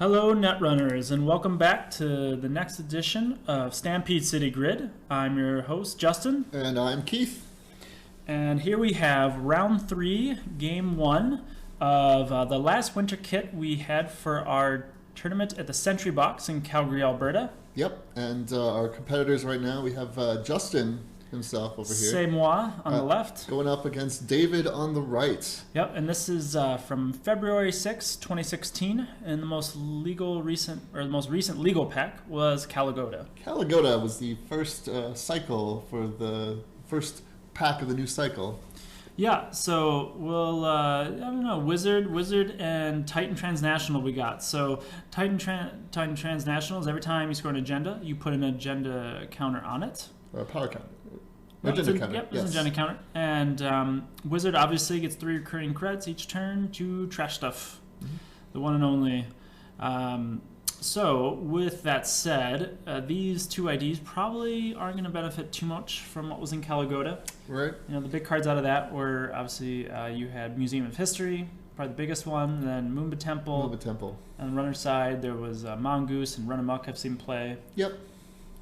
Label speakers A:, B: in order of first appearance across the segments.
A: Hello Netrunners, and welcome back to the next edition of Stampede City Grid. I'm your host, Justin.
B: And I'm Keith.
A: And here we have round 3, game 1 of the last winter kit we had for our tournament at the Sentry Box in Calgary, Alberta.
B: Yep, and our competitors right now, we have Justin himself over here.
A: C'est moi on the left.
B: Going up against David on the right.
A: Yep, and this is from February 6, 2016, and the most recent legal pack was Caligoda.
B: Caligoda was the first cycle for the first pack of the new cycle.
A: Yeah, so we'll, I don't know, Whizzard, and Titan Transnational we got. So Titan Transnational is every time you score an agenda, you put an agenda counter on it.
B: Or a power counter.
A: Agenda counter. Yep, it's an agenda counter. And Whizzard obviously gets 3 recurring credits each turn to trash stuff. Mm-hmm. The one and only. So with that said, these two IDs probably aren't going to benefit too much from what was in Caligoda.
B: Right.
A: You know, the big cards out of that were obviously you had Museum of History, probably the biggest one, then Moonba Temple.
B: Moonba Temple. On
A: the runner side, there was Mongoose and Run Amok I've seen play.
B: Yep.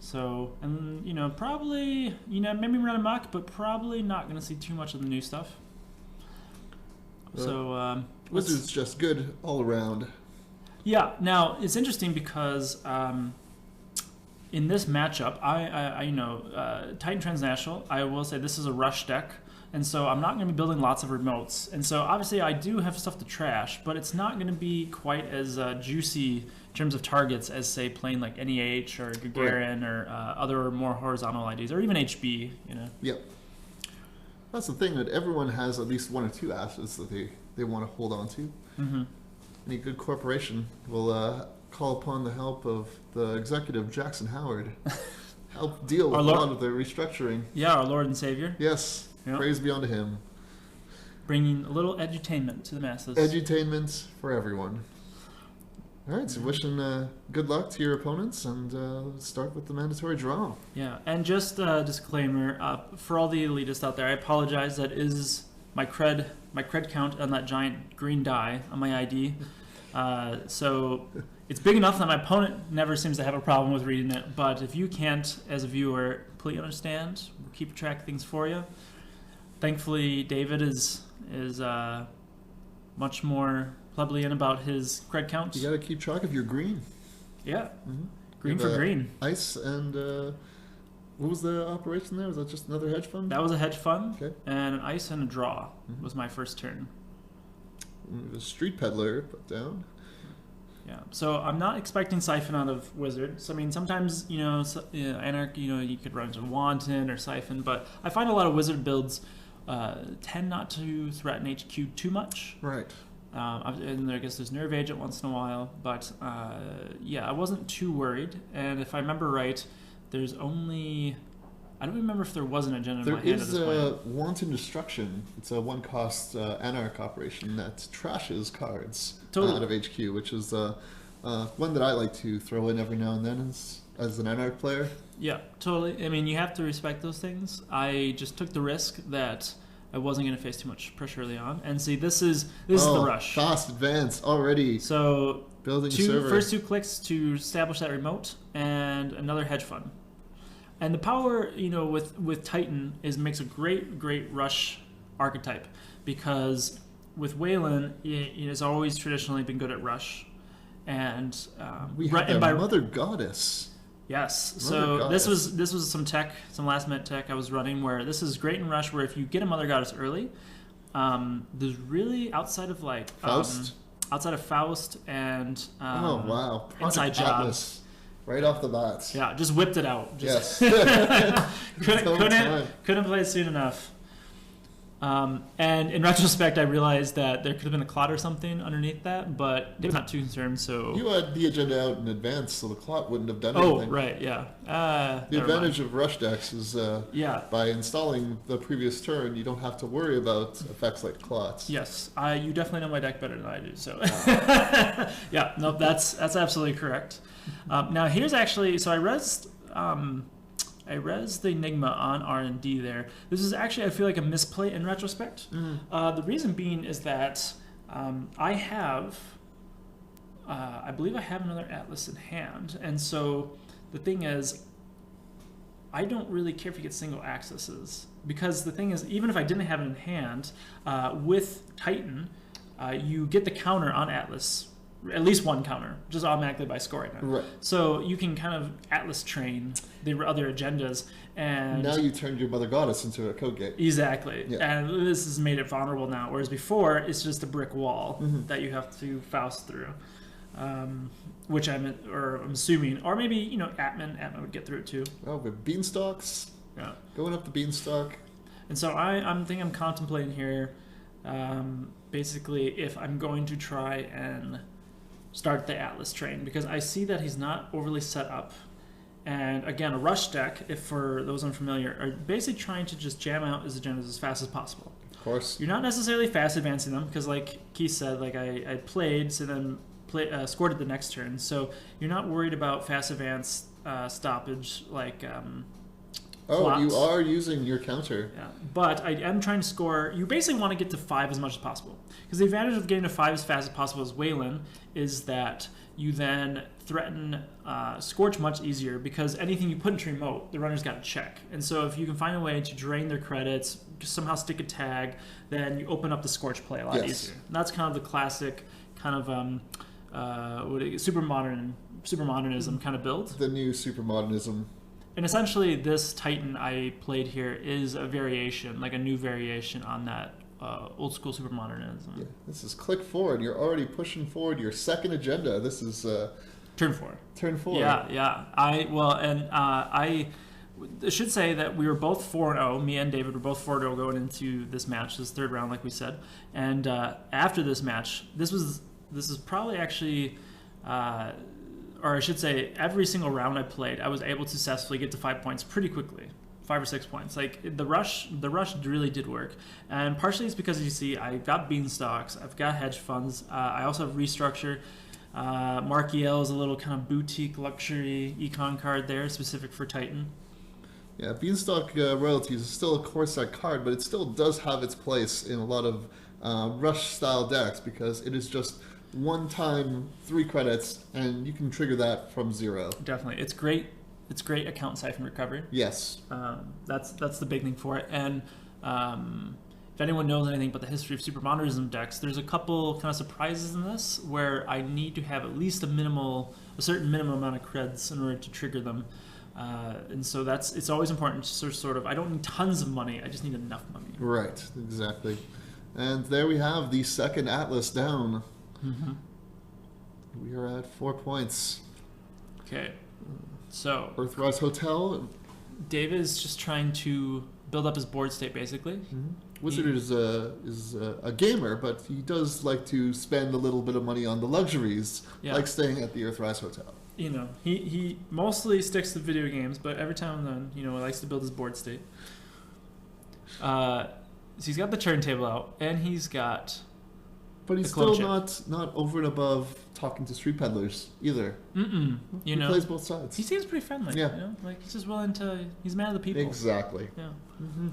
A: So, and probably, maybe Run Amok, but probably not going to see too much of the new stuff. So,
B: Wizard's just good all around.
A: Yeah. Now it's interesting because in this matchup, I Titan Transnational. I will say this is a rush deck, and so I'm not going to be building lots of remotes. And so obviously I do have stuff to trash, but it's not going to be quite as juicy in terms of targets as say playing like NEH or Gagarin or other more horizontal IDs or even HB.
B: Yep. That's the thing, that everyone has at least 1 or 2 assets that they want to hold on to.
A: Mm-hmm.
B: Any good corporation will call upon the help of the executive, Jackson Howard, help deal with a lot of their restructuring.
A: Yeah, our Lord and Savior.
B: Yes, yep. Praise be unto him.
A: Bringing a little edutainment to the masses.
B: Edutainment for everyone. All right, so wishing good luck to your opponents, and let's start with the mandatory draw.
A: Yeah, and just a disclaimer, for all the elitists out there, I apologize, that is my cred count on that giant green die on my ID. So it's big enough that my opponent never seems to have a problem with reading it, but if you can't, as a viewer, completely understand, we'll keep track of things for you. Thankfully, David is much more plebeian about his cred count.
B: You got to keep track of your green.
A: Yeah, green for green.
B: Ice and... what was the operation there? Was that just another hedge fund?
A: That was a hedge fund,
B: okay.
A: And an ice and a draw was my first turn.
B: The street peddler put down.
A: Yeah, so I'm not expecting Siphon out of Whizzard. So I mean, sometimes Anarch, you could run into Wanton or Siphon, but I find a lot of Whizzard builds tend not to threaten HQ too much.
B: Right.
A: And I guess there's Nerve Agent once in a while, but yeah, I wasn't too worried. And if I remember right, there's only... I don't remember if there was an agenda in my hand at this point.
B: There is Wanton Destruction. It's a 1-cost Anarch operation that trashes cards out of HQ, which is one that I like to throw in every now and then as an Anarch player.
A: Yeah, totally. I mean, you have to respect those things. I just took the risk that I wasn't going to face too much pressure early on. And see, this is the rush.
B: Fast advance already.
A: So
B: building server.
A: First 2 clicks to establish that remote, and another hedge fund. And the power, with Titan makes a great rush archetype, because with Wayland, it's always traditionally been good at rush, and
B: we have Mother Goddess.
A: Yes, so this was some last minute tech I was running where this is great in rush, where if you get a Mother Goddess early, there's really outside of
B: Faust,
A: and
B: oh wow,
A: Inside Jobs.
B: Right off the bat.
A: Yeah, just whipped it out.
B: Yes.
A: couldn't play soon enough. And in retrospect, I realized that there could have been a clot or something underneath that, but I was not too concerned. So
B: you had the agenda out in advance, so the clot wouldn't have done anything.
A: Oh, right, yeah.
B: The advantage of rush decks is by installing the previous turn, you don't have to worry about effects like clots.
A: Yes, you definitely know my deck better than I do. So yeah, no, that's absolutely correct. Now here's actually, so I rezzed the Enigma on R&D there. This is actually, I feel like, a misplay in retrospect. The reason being is that I have I believe I have another Atlas in hand, and so the thing is, I don't really care if you get single accesses, because the thing is, even if I didn't have it in hand, with Titan, you get the counter on Atlas, at least one counter, just automatically by scoring it.
B: Right.
A: So you can kind of Atlas train the other agendas, and
B: now you turned your Mother Goddess into a code gate.
A: Exactly.
B: Yeah.
A: And this has made it vulnerable now, whereas before it's just a brick wall that you have to Faust through. Which I'm assuming, or maybe, you know, Atman would get through it too.
B: Oh, with beanstalks.
A: Yeah.
B: Going up the beanstalk.
A: And so I'm contemplating here, basically, if I'm going to try and start the Atlas train, because I see that he's not overly set up. And again, a rush deck, if for those unfamiliar, are basically trying to just jam out his agendas as fast as possible.
B: Of course.
A: You're not necessarily fast advancing them, because like Keith said, like I played, so then scored it the next turn. So you're not worried about fast advance stoppage, like plots.
B: You are using your counter.
A: Yeah, but I am trying to score. You basically want to get to 5 as much as possible, because the advantage of getting to 5 as fast as possible as Waylon is that you then threaten Scorch much easier, because anything you put into remote, the runner's got to check. And so if you can find a way to drain their credits, just somehow stick a tag, then you open up the Scorch play a lot easier. And that's kind of the classic kind of super modernism kind of build.
B: The new super modernism.
A: And essentially, this Titan I played here is a variation, like a new variation on that old school super modernism.
B: Yeah, this is click forward. You're already pushing forward your second agenda. This is
A: turn 4.
B: Turn 4.
A: Yeah. I should say that we were both 4-0. Me and David were both 4-0 going into this match, this third round, like we said. And after this match, this is probably actually, or I should say, every single round I played, I was able to successfully get to 5 points pretty quickly. 5 or 6 points. Like the rush really did work, and partially it's because, you see, I've got beanstalks, I've got hedge funds, I also have restructure. Mark EL is a little kind of boutique luxury econ card there, specific for Titan.
B: Yeah, beanstalk royalties is still a core set card, but it still does have its place in a lot of rush style decks, because it is just one time 3 credits, and you can trigger that from 0.
A: Definitely, it's great. It's great account siphon recovery.
B: Yes.
A: That's the big thing for it. And if anyone knows anything about the history of super modernism decks, there's a couple kind of surprises in this where I need to have at least a certain minimum amount of creds in order to trigger them. And so it's always important to sort of, I don't need tons of money, I just need enough money.
B: Right, exactly. And there we have the second Atlas down.
A: Mm-hmm.
B: We are at 4 points.
A: Okay. So
B: Earthrise Hotel.
A: David is just trying to build up his board state, basically.
B: Mm-hmm. Whizzard is a gamer, but he does like to spend a little bit of money on the luxuries, like staying at the Earthrise Hotel.
A: You know, he mostly sticks to video games, but every time and then, he likes to build his board state. So he's got the turntable out, and he's got.
B: But he's still not over and above talking to street peddlers either.
A: He
B: plays both sides.
A: He seems pretty friendly.
B: Yeah.
A: Like he's just willing to. He's a man of the people.
B: Exactly.
A: Yeah.
B: Mm-hmm.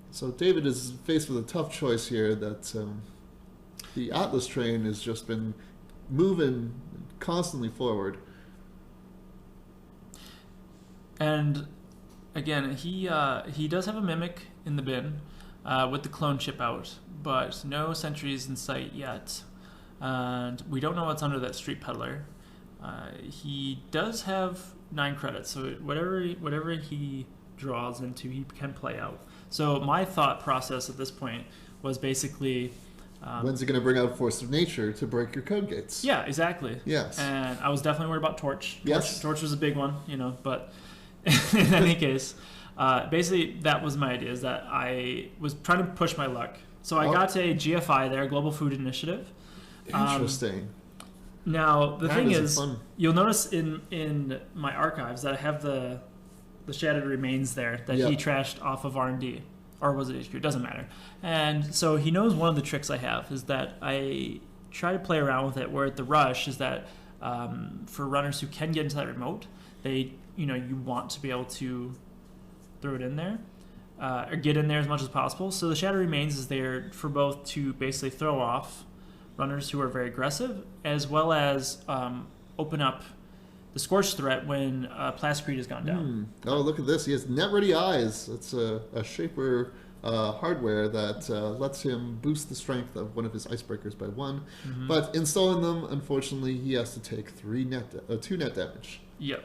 B: So David is faced with a tough choice here. That the Atlas train has just been moving constantly forward.
A: And again, he does have a mimic in the bin with the clone chip out, but no sentries in sight yet. And we don't know what's under that street peddler. He does have 9 credits, so whatever he draws into, he can play out. So my thought process at this point was basically...
B: when's he going to bring out Force of Nature to break your code gates?
A: Yeah, exactly.
B: Yes.
A: And I was definitely worried about Torch.
B: Yes.
A: Torch was a big one, but in any case, basically that was my idea, is that I was trying to push my luck. So I got to a GFI there, Global Food Initiative.
B: Interesting.
A: Now, the thing is, you'll notice in my archives that I have the Shattered Remains there that he trashed off of R&D. Or was it HQ? It doesn't matter. And so he knows one of the tricks I have is that I try to play around with it, where at the rush is that for runners who can get into that remote, you want to be able to throw it in there. Or get in there as much as possible. So the Shadow Remains is there for both to basically throw off runners who are very aggressive, as well as open up the Scorch threat when Plascrete has gone down.
B: Oh, look at this. He has Net Ready Eyes. It's a Shaper hardware that lets him boost the strength of one of his Icebreakers by 1. But installing them, unfortunately, he has to take 2 net damage.
A: Yep.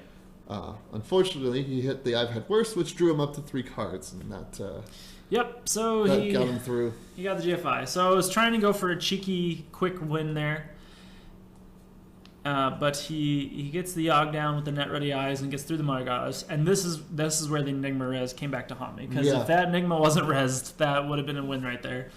B: Unfortunately, he hit the I've Had Worse, which drew him up to 3 cards, and that
A: Yep, so
B: that
A: he
B: got him through.
A: He got the GFI. So I was trying to go for a cheeky, quick win there. But he gets the Yogg down with the Net Ready Eyes and gets through the Mother Goddess. And this is where the Enigma res came back to haunt me. Because if that Enigma wasn't resed, that would have been a win right there.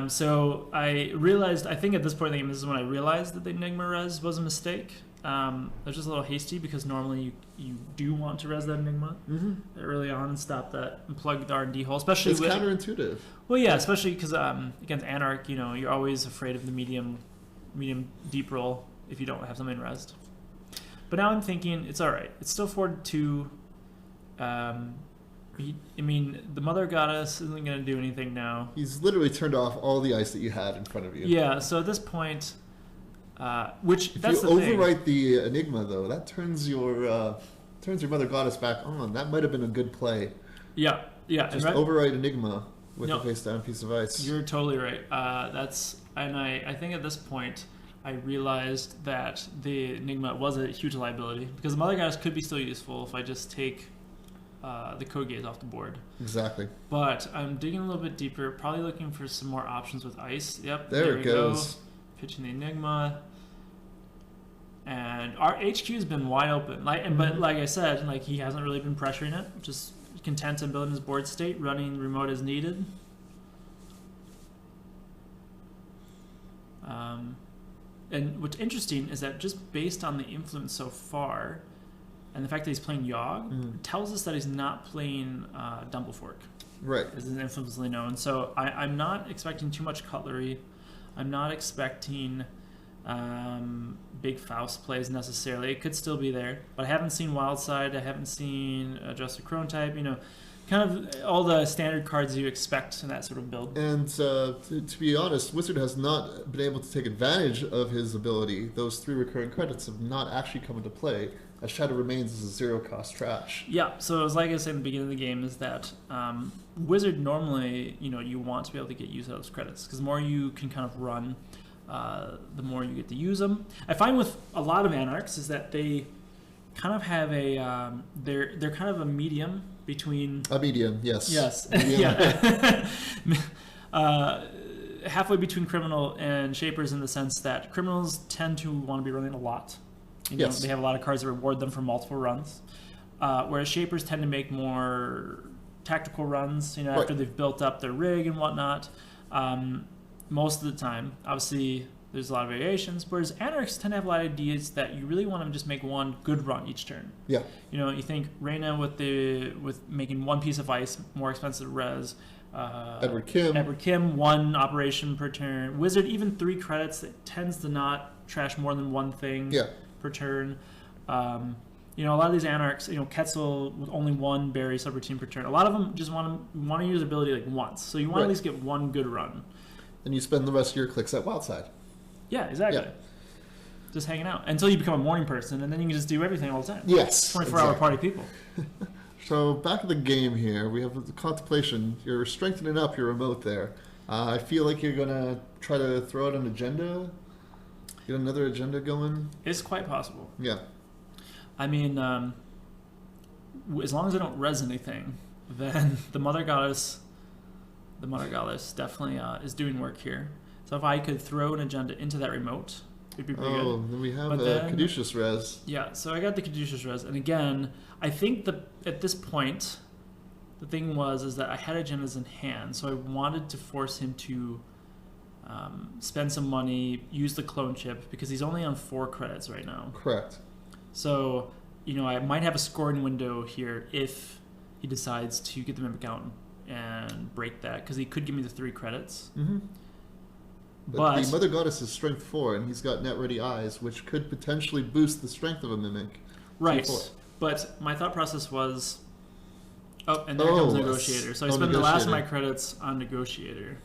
A: So I realized, I think at this point in the game, this is when I realized that the Enigma res was a mistake. I was just a little hasty because normally you do want to res that Enigma early on and stop that and plug the R&D hole, especially
B: it's counterintuitive.
A: Well, yeah, especially because against Anarch, you're always afraid of the medium deep roll if you don't have something resed. But now I'm thinking it's all right. It's still 4-2. The Mother Goddess isn't going to do anything now.
B: He's literally turned off all the ice that you had in front of you.
A: Yeah. So at this point. If
B: you overwrite the Enigma, though, that turns your Mother Goddess back on. That might have been a good play.
A: Yeah.
B: Just overwrite Enigma with a face down piece of ice.
A: You're totally right. I think at this point I realized that the Enigma was a huge liability because the Mother Goddess could be still useful if I just take the Code Gaze off the board.
B: Exactly.
A: But I'm digging a little bit deeper, probably looking for some more options with ice. Yep.
B: There it goes.
A: Pitching the Enigma. And our HQ has been wide open. But like I said, he hasn't really been pressuring it. Just content in building his board state, running remote as needed. And what's interesting is that just based on the influence so far, and the fact that he's playing Yogg, it tells us that he's not playing Dumblefork.
B: Right.
A: As is infamously known. So I'm not expecting too much cutlery. I'm not expecting big Faust plays necessarily. It could still be there, but I haven't seen Wildside. I haven't seen Adjusted Crone type. Kind of all the standard cards you expect in that sort of build.
B: And to be honest, Whizzard has not been able to take advantage of his ability. Those 3 recurring credits have not actually come into play, as Shadow Remains is a 0-cost trash.
A: Yeah, so as like I said in the beginning of the game, is that Whizzard normally, you want to be able to get use of those credits, because the more you can kind of run, the more you get to use them. I find with a lot of Anarchs is that they kind of have a they're kind of a medium between
B: a medium, yes,
A: yeah, halfway between Criminal and Shapers in the sense that Criminals tend to want to be running a lot. They have a lot of cards that reward them for multiple runs, whereas Shapers tend to make more tactical runs. After they've built up their rig and whatnot. Most of the time, obviously, there's a lot of variations. Whereas Anarchs tend to have a lot of ideas that you really want to just make one good run each turn.
B: Yeah.
A: You think Reyna with making one piece of ice more expensive res.
B: Edward Kim,
A: 1 operation per turn. Whizzard, even 3 credits. It tends to not trash more than 1 thing per turn. A lot of these Anarchs, Quetzal with only 1 berry subroutine per turn. A lot of them just want to use ability once. So you want to at least get 1 good run.
B: And you spend the rest of your clicks at Wildside.
A: Yeah, exactly. Yeah. Just hanging out until you become a morning person, and then you can just do everything all the time.
B: Yes.
A: 24-hour party people.
B: So back in the game here, we have the contemplation. You're strengthening up your remote there. I feel like you're going to try to throw out an agenda, get another agenda going.
A: It's quite possible.
B: Yeah.
A: I mean, as long as I don't res anything, then the Mother Goddess definitely is doing work here. So if I could throw an agenda into that remote, it'd be pretty good.
B: Oh, then we have a Caduceus res.
A: Yeah, so I got the Caduceus res. And again, I think at this point, the thing is that I had agendas in hand, so I wanted to force him to spend some money, use the clone chip, because he's only on 4 credits right now.
B: Correct.
A: So, I might have a scoring window here if he decides to get the Mimic out and break that, because he could give me the 3 credits.
B: Mm-hmm. But the Mother Goddess is strength 4, and he's got Net Ready Eyes, which could potentially boost the strength of a Mimic.
A: Right. But my thought process was, and there comes Negotiator. So I spend the last of my credits on Negotiator.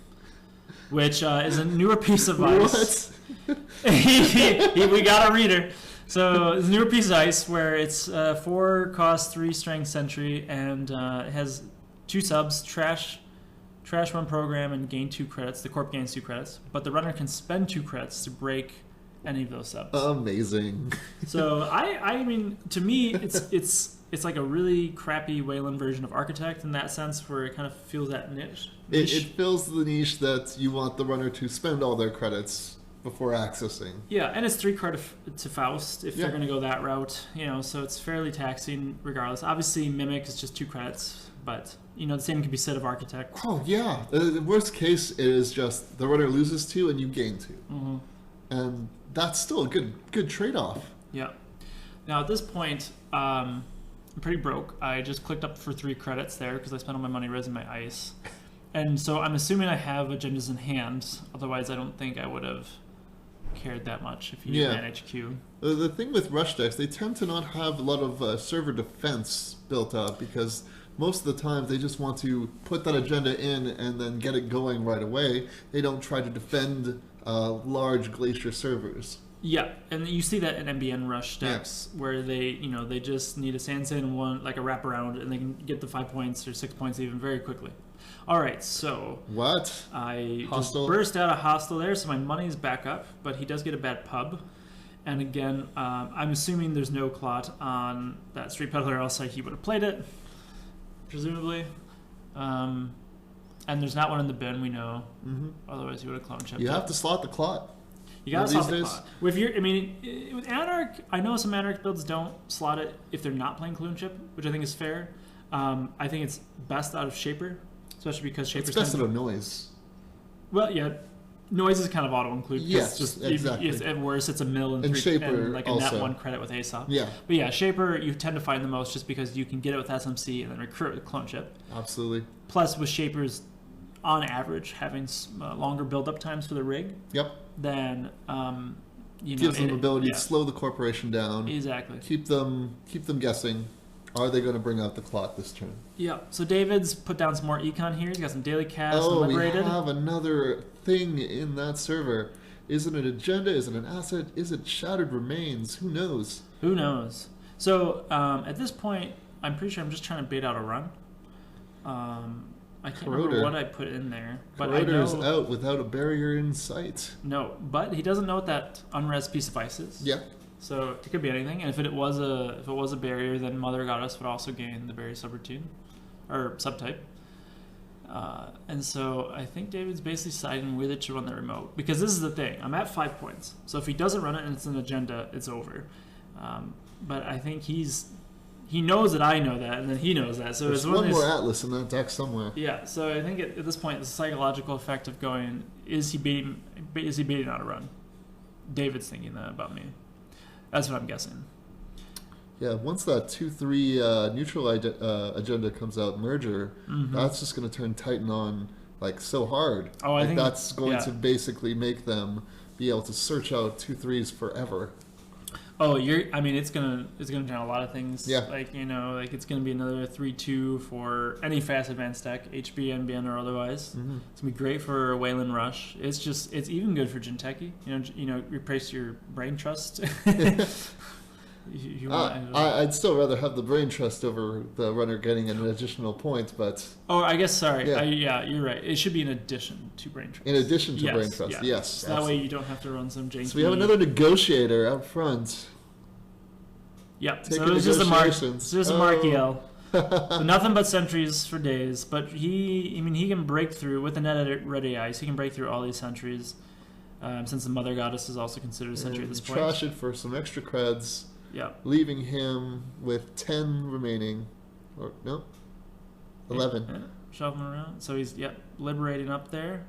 A: which is a newer piece of ice.
B: What?
A: We got a reader. So it's a newer piece of ice where it's 4 cost, 3 strength sentry, and it has 2 subs, trash 1 program, and gain 2 credits. The corp gains 2 credits, but the runner can spend 2 credits to break any of those subs.
B: Amazing.
A: So I mean, to me, it's like a really crappy Wayland version of Architect in that sense, where it kind of fills that niche.
B: It fills the niche that you want the runner to spend all their credits before accessing.
A: Yeah, and it's 3 credit to Faust if they're going to go that route. So it's fairly taxing regardless. Obviously, Mimic is just 2 credits, but the same can be said of Architect.
B: Oh yeah, the worst case is just the runner loses 2 and you gain 2, and that's still a good trade-off.
A: Yeah. Now at this point, I'm pretty broke. I just clicked up for 3 credits there because I spent all my money raising my ice, and so I'm assuming I have agendas in hand. Otherwise, I don't think I would have cared that much if you ran HQ.
B: The thing with rush decks, they tend to not have a lot of server defense built up because most of the time they just want to put that agenda in and then get it going right away. They don't try to defend large glacier servers.
A: Yeah, and you see that in MBN rush decks where they just need a Sansa and one like a wraparound, and they can get the 5 points or 6 points even very quickly. All right, so
B: what?
A: I just burst out a hostile there, so my money's back up, but he does get a bad pub. And again, I'm assuming there's no clot on that Street Peddler, else he would have played it, presumably. And there's not one in the bin, we know. Otherwise, he would have clone chipped.
B: You have to slot the clot.
A: You gotta slot the clot. With Anarch, I know some Anarch builds don't slot it if they're not playing Clune Chip, which I think is fair. I think it's best out of Shaper, especially because Shaper's
B: it's best out of Noise.
A: Well, yeah, Noise is kind of auto-include.
B: Yes, just exactly.
A: At worst, it's a mill and
B: Shaper
A: and like a
B: also.
A: net 1 credit with Aesop.
B: Yeah.
A: But yeah, Shaper, you tend to find the most just because you can get it with SMC and then recruit with Clone Chip.
B: Absolutely.
A: Plus, with Shapers, on average, having longer build-up times for the rig.
B: Yep.
A: Then,
B: gives them the ability to slow the corporation down.
A: Exactly.
B: Keep them guessing. Are they going to bring out the clot this turn?
A: Yeah. So David's put down some more econ here. He's got some daily cast and liberated.
B: We have another thing in that server. Is it an agenda? Is it an asset? Is it Shattered Remains? Who knows?
A: Who knows? So at this point, I'm pretty sure I'm just trying to bait out a run. I can't remember what I put in there. But
B: Corroder is out without a barrier in sight.
A: No, but he doesn't know what that unres piece of ice is.
B: Yeah.
A: So it could be anything, and if it was a barrier, then Mother Goddess would also gain the barrier subroutine or subtype. And so I think David's basically siding with it to run the remote, because this is the thing. I'm at 5 points, so if he doesn't run it and it's an agenda, it's over. But I think he knows that I know that, and then he knows that. So
B: there's one more Atlas in that deck somewhere.
A: Yeah. So I think at this point, the psychological effect of going, is he baiting out a run? David's thinking that about me. That's what I'm guessing.
B: Yeah, once that 2-3 neutral agenda comes out, merger, that's just going to turn Titan on like so hard.
A: Oh, I think
B: that's going to basically make them be able to search out 2-3s forever.
A: Oh, it's gonna turn a lot of things.
B: Yeah.
A: It's gonna be another 3-2 for any fast advanced deck, HB, NBN, or otherwise. It's gonna be great for Wayland Rush. It's even good for Jinteki. Replace your brain trust.
B: I'd still rather have the brain trust over the runner getting an additional point, but...
A: Oh, I guess, sorry. Yeah, you're right. It should be in addition to brain trust.
B: In addition to brain trust, yes.
A: So that way you don't have to run some janky...
B: So we have another negotiator out front.
A: Yeah, so it was just a Markiel. So nothing but sentries for days, but he can break through, with the net ready ice, he can break through all these sentries, since the Mother Goddess is also considered a sentry at this point.
B: Trash it for some extra creds.
A: Yeah.
B: Leaving him with 10 remaining. Or, no? 11.
A: Yeah. Shove him around. So he's, liberating up there.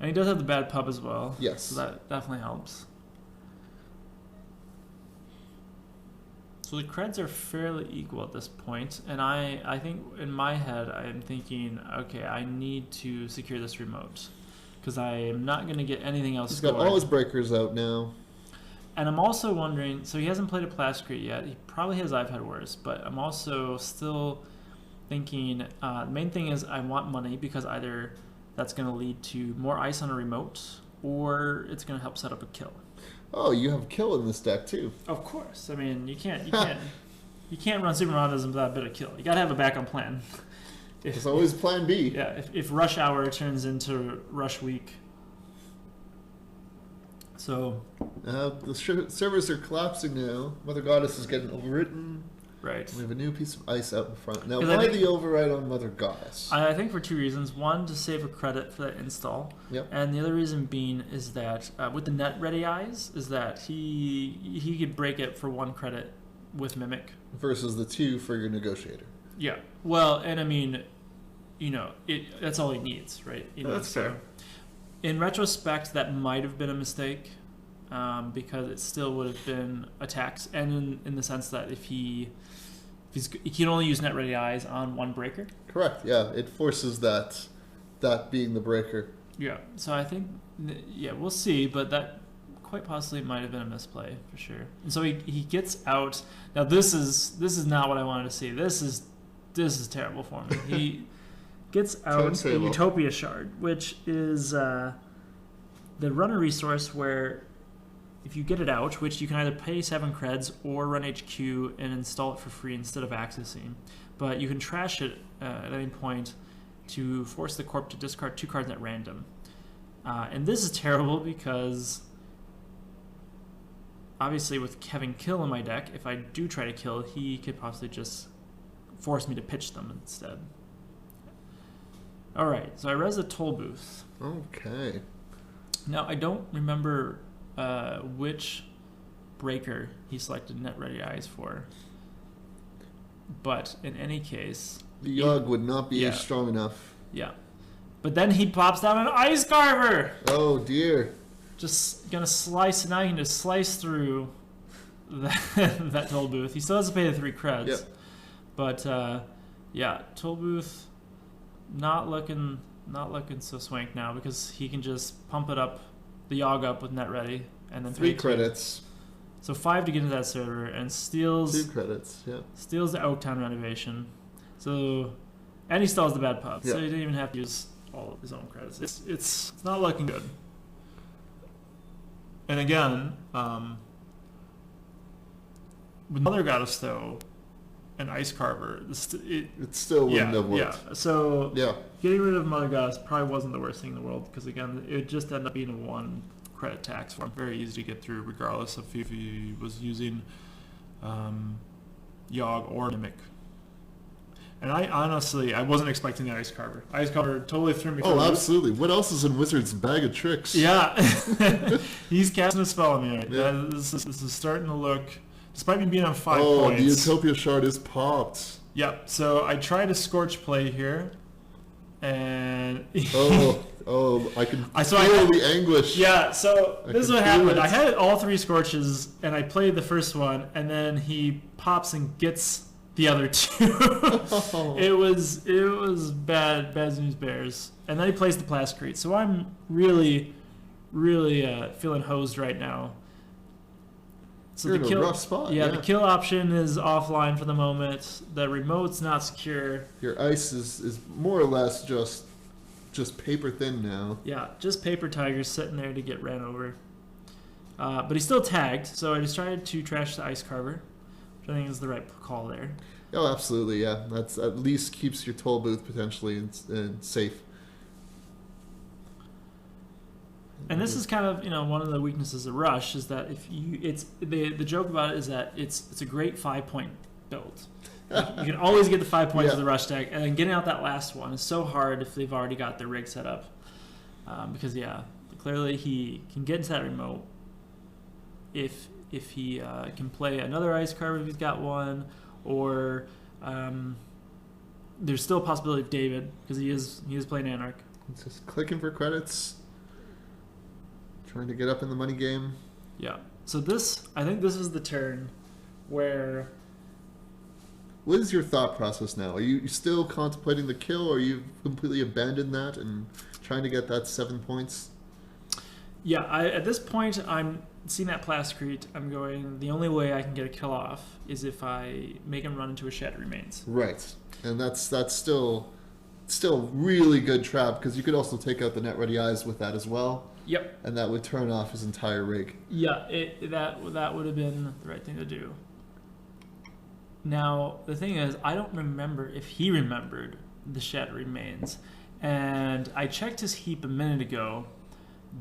A: And he does have the bad pub as well.
B: Yes.
A: So that definitely helps. So the creds are fairly equal at this point. And I think in my head, I'm thinking, okay, I need to secure this remote. Because I am not going to get anything else.
B: He's got all his breakers out now.
A: And I'm also wondering, so he hasn't played a Plascrete yet. He probably has I've Had Worse, but I'm also still thinking, the main thing is I want money, because either that's going to lead to more ice on a remote, or it's going to help set up a kill.
B: Oh, you have kill in this deck too.
A: Of course. I mean, you can't run Super Rondas without a bit of kill. You got to have a backup plan.
B: There's always plan B.
A: Yeah, if Rush Hour turns into Rush Week. So
B: the servers are collapsing now. Mother Goddess is getting overwritten.
A: Right.
B: We have a new piece of ice out in front. Now, why the override on Mother Goddess?
A: I think for two reasons. One, to save a credit for that install.
B: Yep.
A: And the other reason being is that with the net ready eyes, is that he could break it for 1 credit with Mimic.
B: Versus the 2 for your Negotiator.
A: Yeah. Well, and I mean, that's all he needs, right?
B: That's fair.
A: In retrospect, that might have been a mistake because it still would have been attacks, and in the sense that if he can only use net ready eyes on 1 breaker.
B: Correct. Yeah, it forces that being the breaker.
A: Yeah. So I think, we'll see, but that quite possibly might have been a misplay for sure. And so he gets out. Now this is not what I wanted to see. This is terrible for me. He gets out a Utopia Shard, which is the runner resource where if you get it out, which you can either pay 7 creds or run HQ and install it for free instead of accessing, but you can trash it at any point to force the corp to discard 2 cards at random. And this is terrible because obviously with having kill in my deck, if I do try to kill, he could possibly just force me to pitch them instead. Alright, so I res a toll booth.
B: Okay.
A: Now, I don't remember which breaker he selected net ready eyes for. But in any case...
B: The Yogg would not be strong enough.
A: Yeah. But then he pops down an Ice Carver!
B: Oh, dear.
A: Just gonna slice... Now you can just slice through that toll booth. He still has to pay the 3 creds.
B: Yep.
A: But, toll booth... Not looking so swank now because he can just pump it up, the Yogg up with net ready, and then
B: 3 credits.
A: So 5 to get into that server, and steals
B: 2 credits. Yeah.
A: Steals the Oaktown renovation. So, and he stalls the bad pub. So he didn't even have to use all of his own credits. It's not looking good. And again, with Mother Goddess though, an Ice Carver,
B: it still wouldn't have worked.
A: Yeah. So getting rid of Mother Goddess probably wasn't the worst thing in the world because again, it just ended up being a 1 credit tax for him. Very easy to get through, regardless of if he was using Yogg or Mimic. And I wasn't expecting the Ice Carver. Ice Carver totally threw me.
B: Oh, absolutely! What else is in Whizzard's bag of tricks?
A: Yeah, he's casting a spell on me right. Yeah. This is starting to look. Despite me being on 5 points.
B: Oh, the Utopia Shard is popped.
A: Yep. So I tried a Scorch play here, and
B: I can feel the anguish.
A: Yeah. So this is what happened. I had all 3 Scorches, and I played the first one, and then he pops and gets the other 2. It was bad news bears, and then he plays the Plascrete. So I'm really feeling hosed right now. So
B: You're in a rough spot.
A: Yeah, the kill option is offline for the moment. The remote's not secure.
B: Your ice is more or less just paper thin now.
A: Yeah, just paper tigers sitting there to get ran over. But he's still tagged, so I decided to trash the Ice Carver, which I think is the right call there.
B: Oh, absolutely, yeah. That's at least keeps your toll booth potentially safe.
A: And this is kind of one of the weaknesses of Rush is that the joke about it is that it's a great 5-point build. You can always get the 5 points of the Rush deck, and then getting out that last one is so hard if they've already got their rig set up. Because clearly he can get into that remote if he can play another Ice Carver if he's got one, or there's still a possibility of David because he is playing Anarch.
B: It's just clicking for credits. Trying to get up in the money game.
A: Yeah. So I think this is the turn where...
B: What is your thought process now? Are you still contemplating the kill, or you completely abandoned that and trying to get that 7 points?
A: Yeah, at this point, I'm seeing that Plascrete. I'm going, the only way I can get a kill off is if I make him run into a Shattered Remains.
B: Right. And that's still still really good trap because you could also take out the Net Ready Eyes with that as well.
A: Yep.
B: And that would turn off his entire rig.
A: Yeah, that would have been the right thing to do. Now, the thing is, I don't remember if he remembered the Shattered Remains. And I checked his heap a minute ago,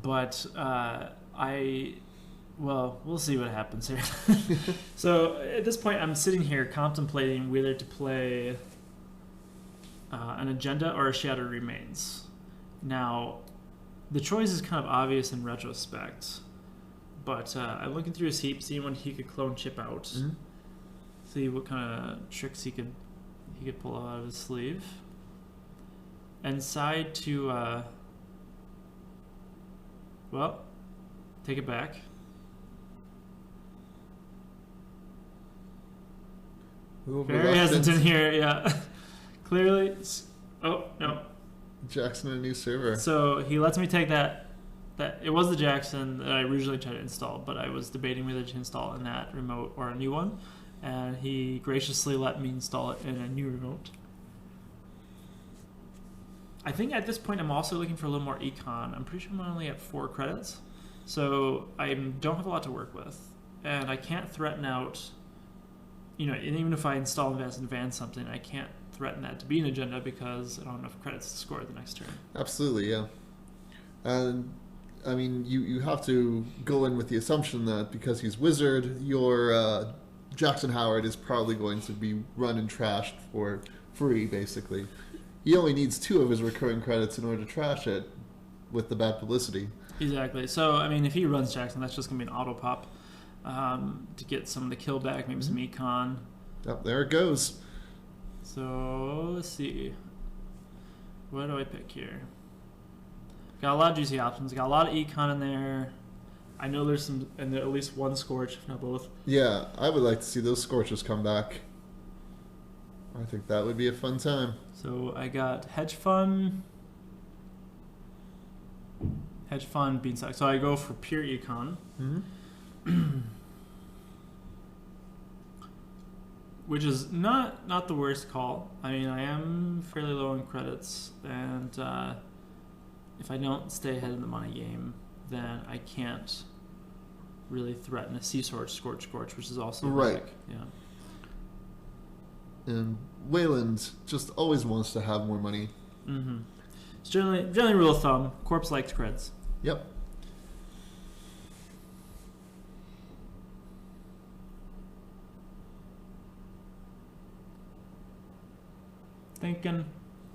A: but well, we'll see what happens here. So at this point, I'm sitting here contemplating whether to play an Agenda or a Shattered Remains. Now, the choice is kind of obvious in retrospect, but I'm looking through his heap, seeing when he could clone chip out, see what kind of tricks he could pull out of his sleeve, and decide to well, take it back. Very hesitant here, yeah. Clearly, oh no.
B: Jackson in a new server.
A: So he lets me take that. It was the Jackson that I originally tried to install, but I was debating whether to install in that remote or a new one, and he graciously let me install it in a new remote. I think at this point I'm also looking for a little more econ. I'm pretty sure I'm only at 4 credits, so I don't have a lot to work with, and I can't threaten out. And even if I install advance something, I can't threaten that to be an agenda because I don't have enough credits to score the next turn.
B: Absolutely, yeah. And I mean, you have to go in with the assumption that because he's Whizzard, your Jackson Howard is probably going to be run and trashed for free, basically. He only needs 2 of his recurring credits in order to trash it with the bad publicity.
A: Exactly. So, I mean, if he runs Jackson, that's just going to be an auto pop to get some of the kill back, maybe some econ.
B: Yep, there it goes.
A: So, let's see. What do I pick here? Got a lot of juicy options. Got a lot of econ in there. I know there's at least one Scorch, if not both.
B: Yeah, I would like to see those Scorches come back. I think that would be a fun time.
A: So I got Hedge Fund, Beanstalk. So I go for pure econ. Which is not the worst call. I mean, I am fairly low in credits, and if I don't stay ahead in the money game, then I can't really threaten a Sea Sword Scorch, which is also
B: right.
A: Yeah.
B: And Wayland just always wants to have more money.
A: Mm-hmm. It's generally rule of thumb. Corpse likes creds.
B: Yep.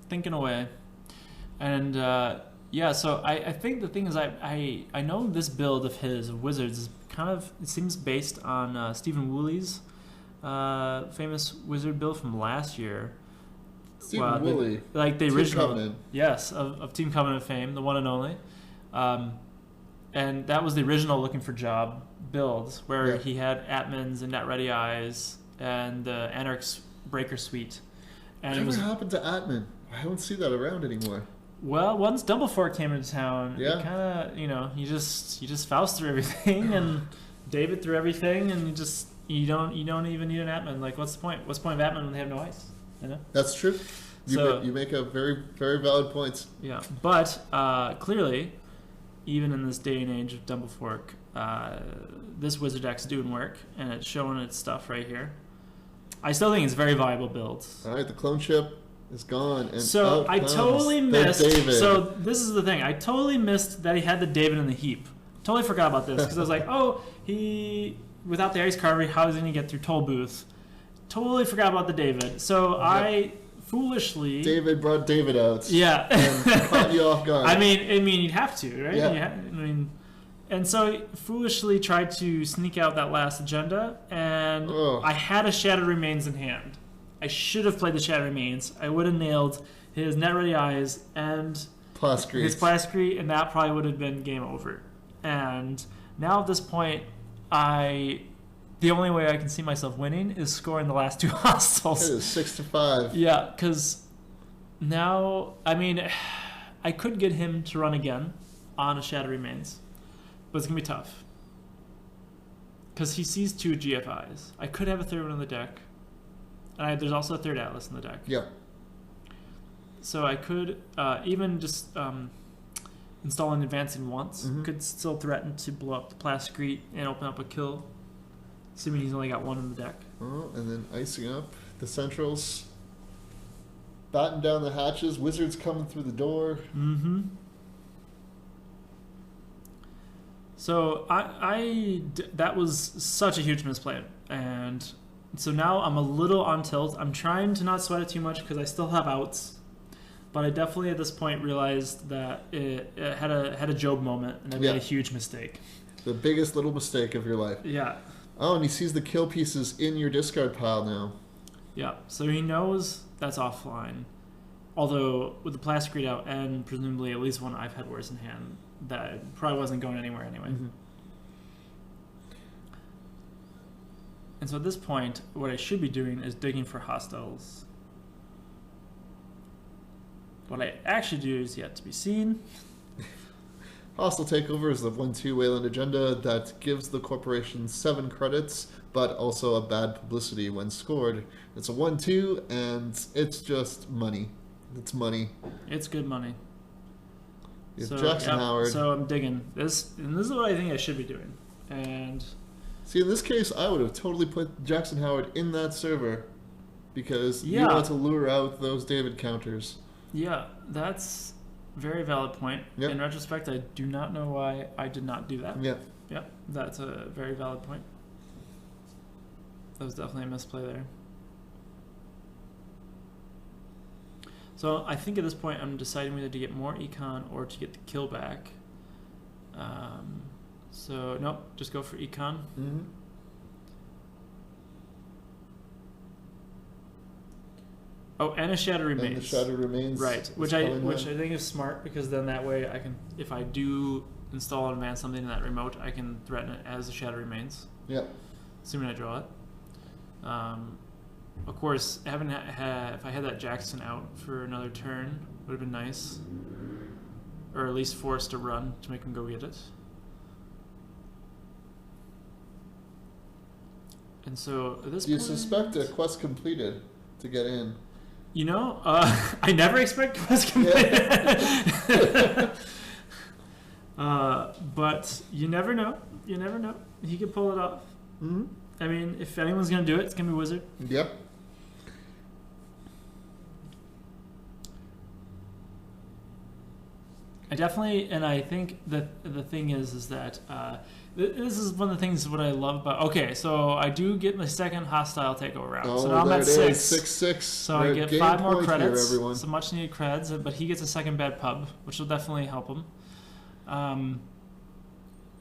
A: Thinking away, and yeah. So I think the thing is I know this build of his of Wizards is it seems based on Stephen Woolley's famous Wizard build from last year.
B: Stephen Woolley,
A: like the
B: Team
A: original,
B: Covenant.
A: Yes, of Team Covenant fame, the one and only, and that was the original Looking for Job build where he had Atmans and Net Ready Eyes and the Anarch's Breaker Suite. And
B: Whatever happened to Atman? I don't see that around anymore.
A: Well, once Doublefort came into town, it kind of, you just Faust through everything and David through everything, and you don't even need an Atman. Like, what's the point? What's the point of Atman when they have no ice?
B: That's true. You make a very, very valid point.
A: Yeah, but clearly, even in this day and age of Doublefort, this Wizard deck's doing work, and it's showing its stuff right here. I still think it's a very viable build.
B: All right, the clone chip is gone. And
A: so I totally missed. So this is the thing. I totally missed that he had the David in the heap. Totally forgot about this because I was like, oh, without the ice carver, how is he going to get through Toll Booth? Totally forgot about the David. So I foolishly.
B: David brought David out.
A: Yeah.
B: And caught you off guard.
A: I mean, you'd have to, right?
B: Yeah.
A: And so foolishly tried to sneak out that last agenda, and I had a Shattered Remains in hand. I should have played the Shattered Remains. I would have nailed his Net Ready Eyes and his Plascrete, and that probably would have been game over. And now at this point, the only way I can see myself winning is scoring the last 2 hostiles.
B: It is 6-5.
A: Yeah, because now, I mean, I could get him to run again on a Shattered Remains. But it's going to be tough. Because he sees 2 GFIs. I could have a third one in the deck. And there's also a third Atlas in the deck.
B: Yeah.
A: So I could even just install an advancing once. Could still threaten to blow up the Plascrete and open up a kill, assuming he's only got one in the deck.
B: Oh, and then icing up the centrals. Batten down the hatches. Wizard's coming through the door.
A: So that was such a huge misplay, and so now I'm a little on tilt. I'm trying to not sweat it too much because I still have outs, but I definitely at this point realized that it had a Job moment, and I made a huge mistake.
B: The biggest little mistake of your life.
A: Yeah.
B: Oh, and he sees the kill pieces in your discard pile now.
A: Yeah, so he knows that's offline. Although with the Plascrete out and presumably at least one I've had worse in hand, that probably wasn't going anywhere anyway. And so at this point, what I should be doing is digging for hostiles. What I actually do is yet to be seen.
B: Hostile Takeover is the 1/2 Wayland agenda that gives the corporation 7 credits, but also a bad publicity when scored. It's a 1/2, and it's just money. It's money.
A: It's good money.
B: So, Jackson Howard.
A: So I'm digging this, and this is what I think I should be doing. And
B: see, in this case, I would have totally put Jackson Howard in that server because you want to lure out those David counters.
A: Yeah, that's a very valid point.
B: Yep.
A: In retrospect, I do not know why I did not do that.
B: Yeah.
A: Yep, that's a very valid point. That was definitely a misplay there. So I think at this point I'm deciding whether to get more econ or to get the kill back. So nope, just go for econ. Oh, and a shadow remains.
B: And the shadow remains.
A: Right, which I think is smart because then that way I can, if I do install and advance something in that remote, I can threaten it as the shadow remains.
B: Yeah.
A: Assuming I draw it. Of course, if I had that Jackson out for another turn, would have been nice. Or at least forced to run to make him go get it. And so at this point...
B: Do you suspect a quest completed to get in?
A: You know, I never expect quest completed. But you never know. You never know. He could pull it off. I mean, if anyone's going to do it, it's going to be Whizzard.
B: Yep.
A: I definitely, and I think that the thing is that this is one of the things what I love about. Okay, so I do get my second hostile takeover round.
B: Oh,
A: so now I'm at 6.
B: 6/6.
A: So I get 5 more credits.
B: Here,
A: some much needed creds, but he gets a second bad pub, which will definitely help him.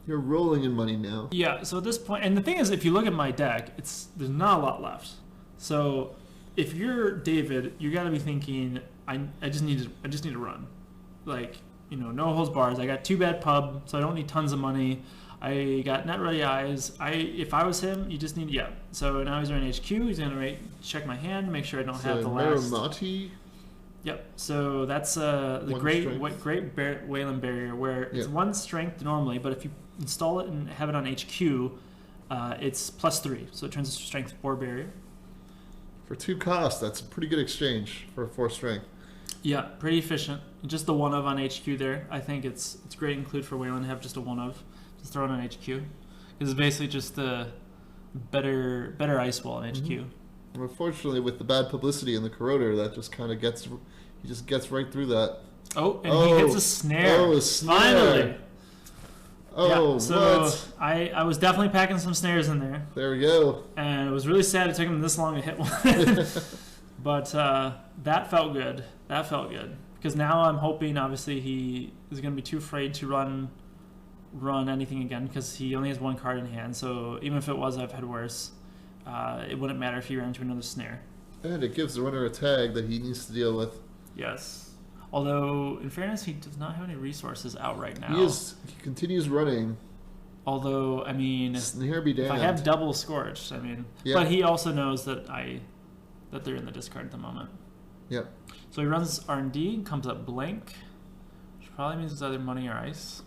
B: You're rolling in money now.
A: Yeah. So at this point, and the thing is, if you look at my deck, there's not a lot left. So if you're David, you got to be thinking, I just need to run, like. You know, no holds bars. I got 2 bad pub, so I don't need tons of money. I got net ready eyes. If I was him, you just need So now he's running HQ. He's gonna check my hand, make sure I don't have the last.
B: Miramati.
A: Yep. So that's the great Wayland barrier, where it's 1 strength normally, but if you install it and have it on HQ, it's +3, so it turns into strength 4 barrier.
B: For 2 costs, that's a pretty good exchange for 4 strength.
A: Yeah, pretty efficient. Just the 1 of on HQ there. I think it's great to include for Wayland to have just a 1 of. Just throw it on HQ. Because it's basically just the better ice wall on HQ.
B: Unfortunately, with the bad publicity in the corroder, that just kind of he just gets right through that.
A: Oh, and he hits a snare.
B: Oh, a snare.
A: Finally.
B: Oh,
A: yeah, so
B: what?
A: I was definitely packing some snares in there.
B: There we go.
A: And it was really sad it took him this long to hit one. But that felt good. That felt good. Because now I'm hoping, obviously, he is going to be too afraid to run anything again because he only has 1 card in hand. So even if it was I've had worse, it wouldn't matter if he ran into another snare.
B: And it gives the runner a tag that he needs to deal with.
A: Yes. Although, in fairness, he does not have any resources out right now.
B: He continues running.
A: Although, I mean,
B: snare be damned.
A: If I have double Scorched, I mean, but he also knows that they're in the discard at the moment.
B: Yep.
A: So he runs R&D, comes up blank, which probably means it's either money or ice.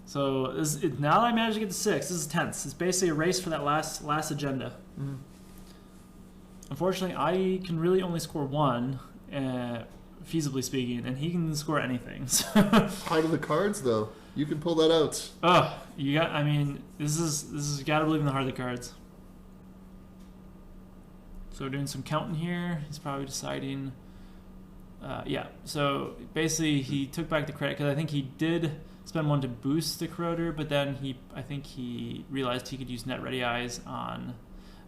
A: So now that I managed to get to 6, this is tense. It's basically a race for that last agenda. unfortunately, I can really only score one, feasibly speaking, and he can score anything. So.
B: Height of the cards, though. You can pull that out.
A: Oh, you got. I mean, this is gotta believe in the heart of the cards. So we're doing some counting here. He's probably deciding. Yeah. So basically, he took back the credit because I think he did spend one to boost the corroder, but then I think he realized he could use net ready eyes on.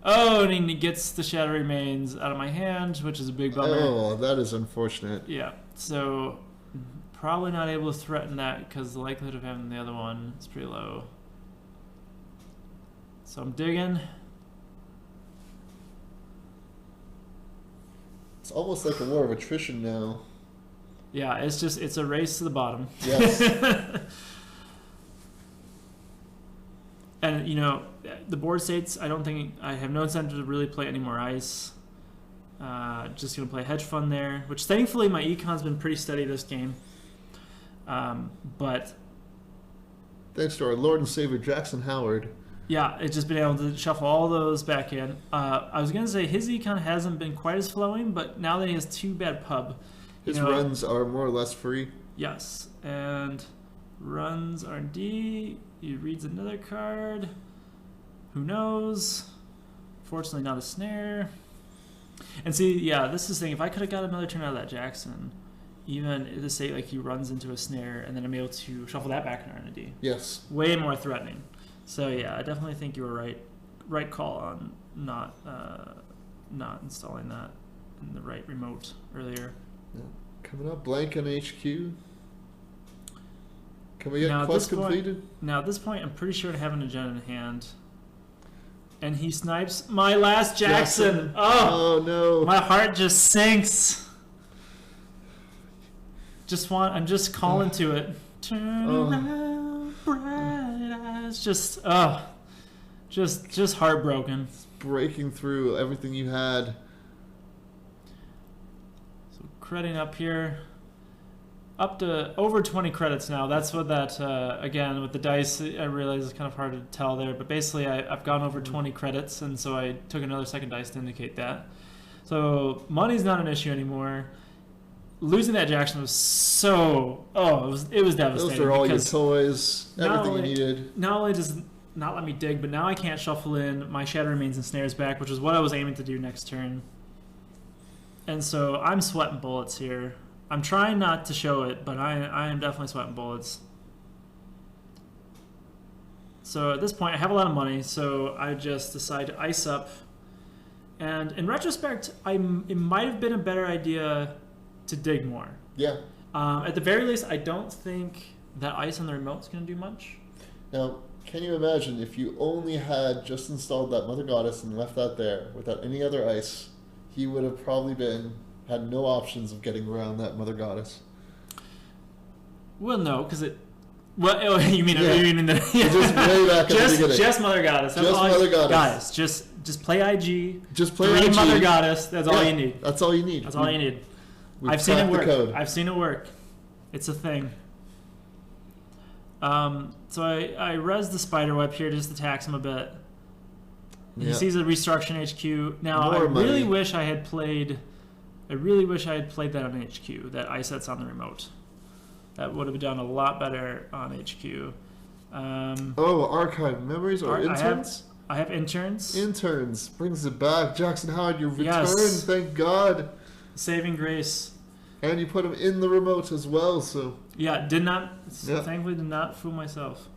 A: Oh, and he gets the Shadow Remains out of my hand, which is a big bummer.
B: Oh, that is unfortunate.
A: Yeah. So probably not able to threaten that because the likelihood of having the other one is pretty low. So I'm digging.
B: It's almost like a war of attrition now.
A: Yeah, it's a race to the bottom.
B: Yes.
A: And, the board states, I have no incentive to really play any more ice. Just going to play hedge fund there, which thankfully my econ's been pretty steady this game. But
B: thanks to our Lord and Savior Jackson Howard.
A: Yeah, it's just been able to shuffle all those back in. I was going to say his econ hasn't been quite as flowing, but now that he has 2 bad pub.
B: His runs are more or less free.
A: Yes, and runs R&D. He reads another card. Who knows? Fortunately, not a snare. And see, yeah, this is the thing. If I could have got another turn out of that Jackson, even to say like he runs into a snare, and then I'm able to shuffle that back in R&D.
B: Yes.
A: Way more threatening. So yeah, I definitely think you were right call on not installing that in the right remote earlier.
B: Yeah. Coming up, blank on HQ. Can we get quest completed?
A: Now at this point, I'm pretty sure I have an agenda in hand. And he snipes my last Jackson.
B: Oh no!
A: My heart just sinks. I'm just calling to it. Turn around, bright eyes. Just heartbroken.
B: It's breaking through everything you had.
A: So credit up here. Up to over 20 credits now. That's what that, again, with the dice, I realize it's kind of hard to tell there. But basically, I've gone over 20 credits, and so I took another second dice to indicate that. So money's not an issue anymore. Losing that Jackson was it was devastating.
B: Those are all your toys, everything you needed.
A: Not only does not let me dig, but now I can't shuffle in my Shadow Remains and Snares back, which is what I was aiming to do next turn. And so I'm sweating bullets here. I'm trying not to show it, but I am definitely sweating bullets. So at this point, I have a lot of money, so I just decide to ice up. And in retrospect, it might have been a better idea to dig more.
B: Yeah.
A: At the very least, I don't think that ice on the remote's going to do much.
B: Now, can you imagine if you only had just installed that Mother Goddess and left that there without any other ice, he would have probably had no options of getting around that Mother Goddess.
A: Well, no, because it... Well, you mean
B: yeah.
A: You mean the... Yeah.
B: Just way back at the beginning.
A: Just Mother Goddess.
B: Just Mother Goddess.
A: Guys, just play IG.
B: Just play IG.
A: Mother Goddess. That's all you need.
B: That's all you need.
A: That's all you need. I've seen it work. I've seen it work. It's a thing. So I res the Spiderweb here just to tax him a bit. He sees a Restruction HQ. Now, I really wish I had played that on HQ, that ice that's on the remote. That would have done a lot better on HQ.
B: Archive memories or interns?
A: I have interns.
B: Interns. Brings it back. Jackson Howard, you returned,
A: yes.
B: Thank God.
A: Saving grace. And
B: you put him in the remote as well, so...
A: Yeah, thankfully did not fool myself.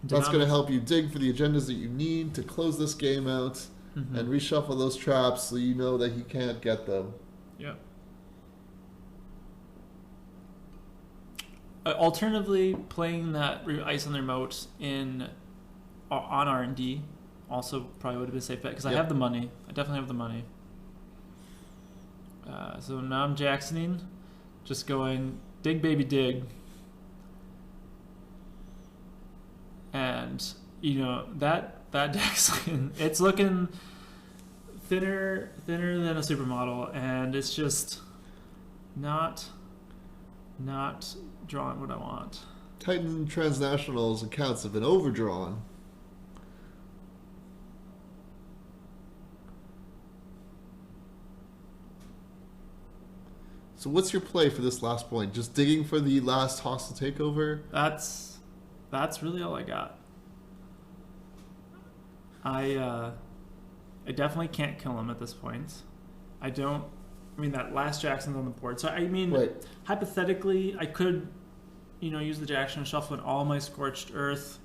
B: That's going to help you dig for the agendas that you need to close this game out and reshuffle those traps so you know that he can't get them.
A: Yeah. Alternatively, playing that ice on the remote on R&D also probably would have been a safe bet because I have the money. I definitely have the money. So now I'm Jacksoning, just going dig baby dig. And that deck's it's looking thinner than a supermodel, and it's just not drawing what I want.
B: Titan Transnational's accounts have been overdrawn. So what's your play for this last point? Just digging for the last hostile takeover?
A: That's really all I got. I definitely can't kill him at this point. I mean, that last Jackson's on the board. So, I mean,
B: Right.
A: hypothetically, I could, use the Jackson to shuffle in all my Scorched Earth.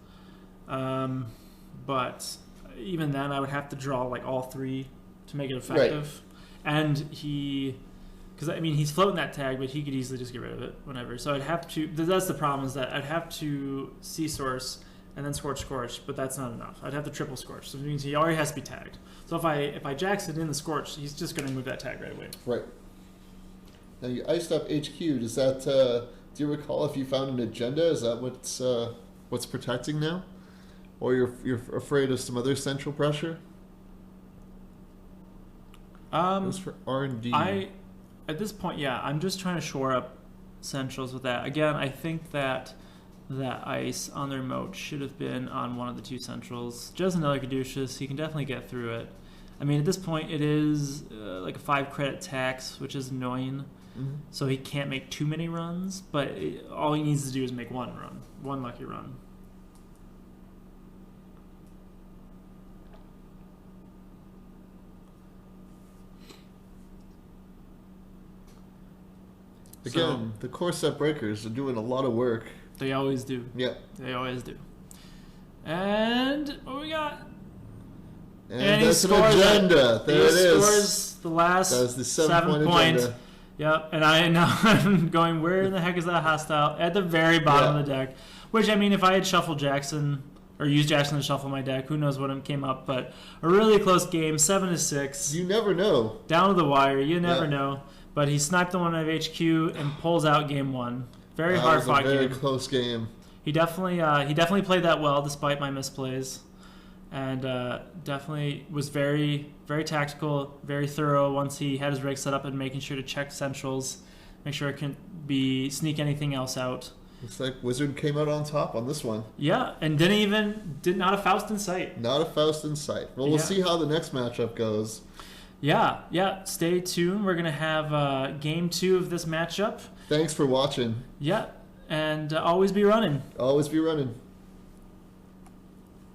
A: But even then, I would have to draw, like, all 3 to make it effective. Right. And because, I mean, he's floating that tag, but he could easily just get rid of it whenever. So I'd have to, that's the problem, is that I'd have to Sea-Source and then Scorch, but that's not enough. I'd have to triple Scorch, so it means he already has to be tagged. So if I Jackson in the Scorch, he's just going to move that tag right away.
B: Right. Now you iced up HQ. Does that? Do you recall if you found an agenda? Is that what's protecting now, or you're afraid of some other central pressure? That's for R&D.
A: At this point, yeah, I'm just trying to shore up centrals with that. Again, I think that ice on their moat should have been on one of the 2 centrals. Just another Caduceus, he can definitely get through it. I mean, at this point, it is like a 5 credit tax, which is annoying. Mm-hmm. So he can't make too many runs, but all he needs to do is make one lucky run.
B: Again, the core set breakers are doing a lot of work.
A: They always do.
B: Yeah.
A: They always do. And what we got?
B: And that's an agenda. There it is.
A: He scores the last
B: that was the 7 point agenda.
A: Yep. And I'm going, where in the heck is that hostile? At the very bottom of the deck. Which, I mean, if I had shuffled Jackson or used Jackson to shuffle my deck, who knows what came up. But a really close game, 7-6.
B: You never know.
A: Down to the wire. You never know. But he sniped the one out of HQ and pulls out game 1. Very hard fought game.
B: Very close game.
A: He definitely played that well despite my misplays, and definitely was very, very tactical, very thorough once he had his rig set up and making sure to check centrals, make sure it couldn't sneak anything else out.
B: Looks like Whizzard came out on top on this one.
A: Yeah, and did not a Faust in sight.
B: Not a Faust in sight. Well, we'll see how the next matchup goes.
A: Yeah. Stay tuned. We're gonna have game 2 of this matchup.
B: Thanks for watching.
A: Yeah, and always be running.
B: Always be running.